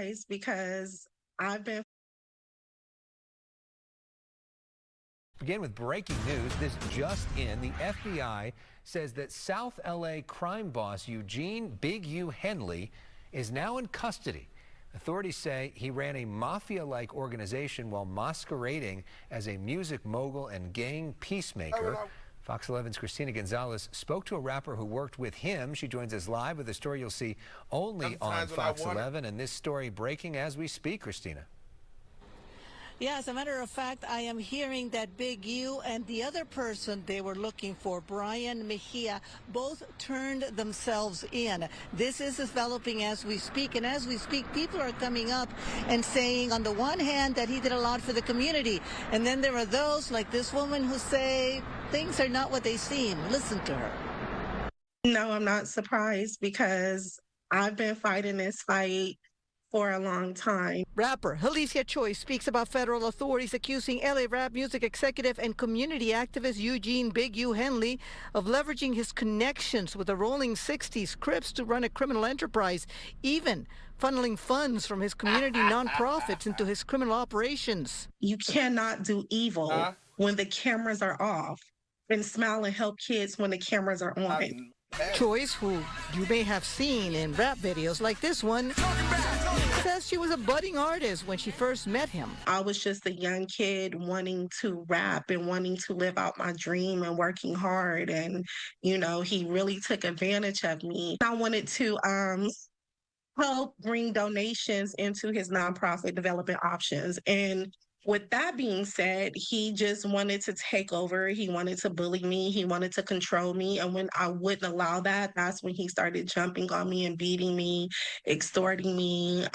surprised because I've been. Begin with breaking news. This just in. The FBI says that South LA crime boss Eugene Big U Henley is now in custody. Authorities say he ran a mafia-like organization while masquerading as a music mogul and gang peacemaker. Fox 11's Christina Gonzalez spoke to a rapper who worked with him. She joins us live with a story you'll see only on Fox 11. And this story breaking as we speak, Christina. Yeah, as a matter of fact, I am hearing that Big U and the other person they were looking for, Brian Mejia, both turned themselves in. This is developing as we speak, and as we speak, people are coming up and saying, on the one hand, that he did a lot for the community, and then there are those like this woman who say things are not what they seem. Listen to her. No, I'm not surprised because I've been fighting this fight for a long time. Rapper Alicia Choi speaks about federal authorities accusing LA rap music executive and community activist Eugene Big U Henley of leveraging his connections with the Rolling 60s Crips to run a criminal enterprise, even funneling funds from his community nonprofits into his criminal operations. You cannot do evil when the cameras are off and smile and help kids when the cameras are on. Choice, who you may have seen in rap videos like this one, says she was a budding artist when she first met him. I was just a young kid wanting to rap and wanting to live out my dream and working hard. And, you know, he really took advantage of me. I wanted to help bring donations into his nonprofit development options. And with that being said, he just wanted to take over. He wanted to bully me. He wanted to control me. And when I wouldn't allow that, that's when he started jumping on me and beating me, extorting me,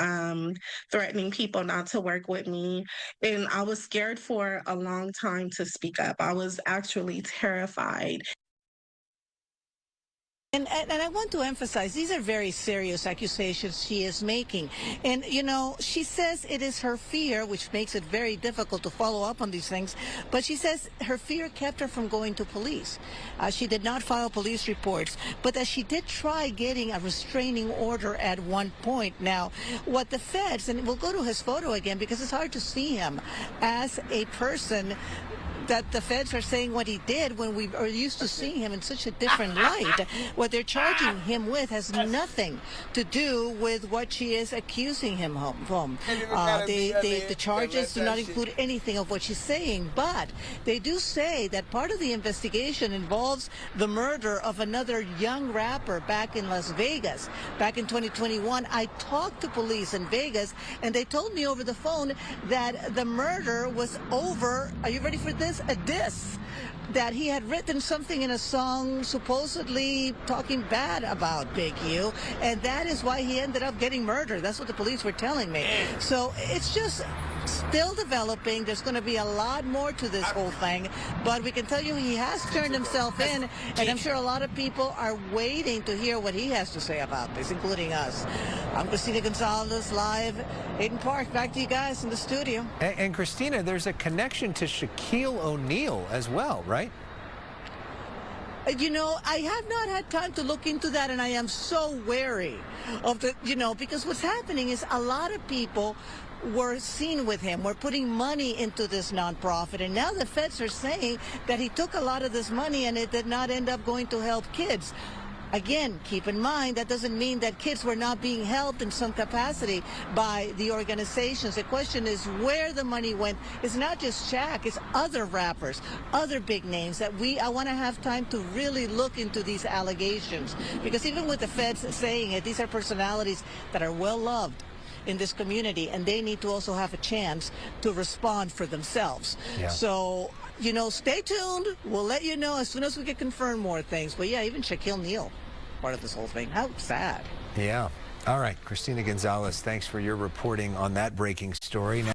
threatening people not to work with me. And I was scared for a long time to speak up. I was actually terrified. And I want to emphasize, these are very serious accusations she is making. And, you know, she says it is her fear, which makes it very difficult to follow up on these things. But she says her fear kept her from going to police. She did not file police reports, but that she did try getting a restraining order at one point. Now, what the feds, and we'll go to his photo again because it's hard to see him as a person that the feds are saying what he did when we are used to seeing him in such a different light. What they're charging him with has nothing to do with what she is accusing him from. The charges do not include anything of what she's saying, but they do say that part of the investigation involves the murder of another young rapper back in Las Vegas. Back in 2021, I talked to police in Vegas, and they told me over the phone that the murder was over, are you ready for this? A diss, that he had written something in a song supposedly talking bad about Big U, and that is why he ended up getting murdered. That's what the police were telling me. So it's just still developing. There's going to be a lot more to this whole thing, but we can tell you he has turned himself in, and I'm sure a lot of people are waiting to hear what he has to say about this, including us. I'm Christina Gonzalez, live, Hayden Park. Back to you guys in the studio. And Christina, there's a connection to Shaquille O'Neal as well, right? You know, I have not had time to look into that, and I am so wary of the, you know, because what's happening is a lot of people were seen with him. We're putting money into this nonprofit, and now the feds are saying that he took a lot of this money and it did not end up going to help kids. Again, keep in mind, that doesn't mean that kids were not being helped in some capacity by the organizations. The question is where the money went. It's not just Shaq, it's other rappers, other big names that I want to have time to really look into these allegations. Because even with the feds saying it, these are personalities that are well loved in this community, and they need to also have a chance to respond for themselves. Yeah. So, you know, stay tuned. We'll let you know as soon as we can confirm more things. But yeah, even Shaquille O'Neal, part of this whole thing. How sad. Yeah. All right, Christina Gonzalez, thanks for your reporting on that breaking story. Now